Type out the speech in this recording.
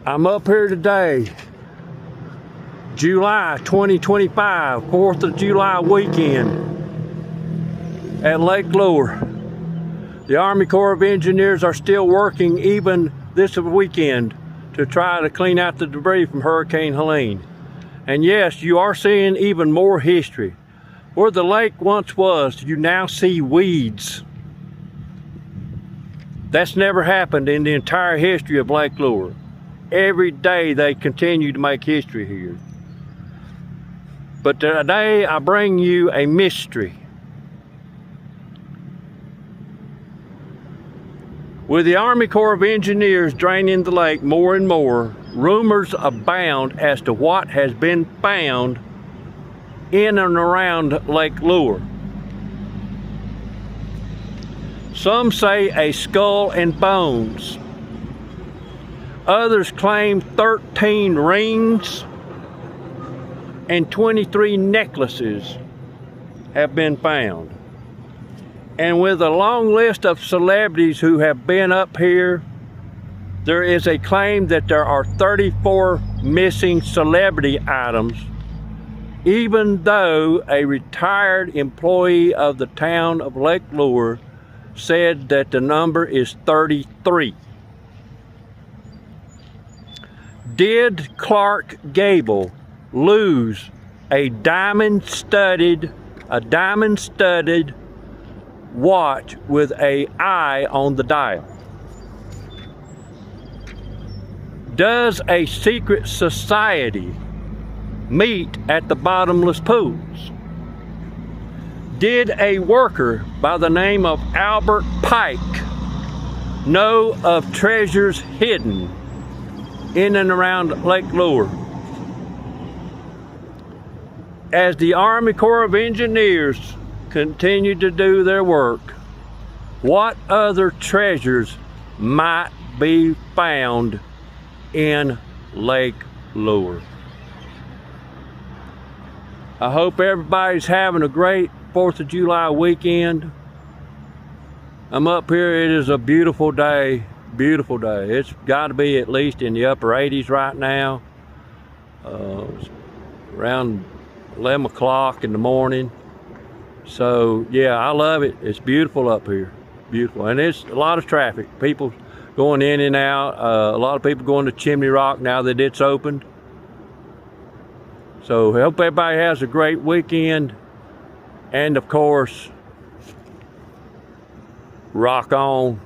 I'm up here today, July 2025, 4th of July weekend at Lake Lure. The Army Corps of Engineers are still working even this weekend to try to clean out the debris from Hurricane Helene. And yes, you are seeing even more history. Where the lake once was, you now see weeds. That's never happened in the entire history of Lake Lure. Every day they continue to make history here. But today I bring you a mystery. With the Army Corps of Engineers draining the lake more and more, rumors abound as to what has been found in and around Lake Lure. Some say a skull and bones. Others claim 13 rings and 23 necklaces have been found. And with a long list of celebrities who have been up here, there is a claim that there are 34 missing celebrity items, even though a retired employee of the town of Lake Lure said that the number is 33. Did Clark Gable lose a diamond-studded watch with an eye on the dial? Does a secret society meet at the bottomless pools? Did a worker by the name of Albert Pike know of treasures hidden in and around Lake Lure? As the Army Corps of Engineers continue to do their work, what other treasures might be found in Lake Lure? I hope everybody's having a great 4th of July weekend. I'm up here. It is a beautiful day. Beautiful day. It's got to be at least in the upper 80s right now. It's around 11 o'clock in the morning. So yeah, I love it. It's beautiful up here. Beautiful. And it's a lot of traffic. People going in and out. A lot of people going to Chimney Rock now that it's opened. So I hope everybody has a great weekend. And of course, rock on.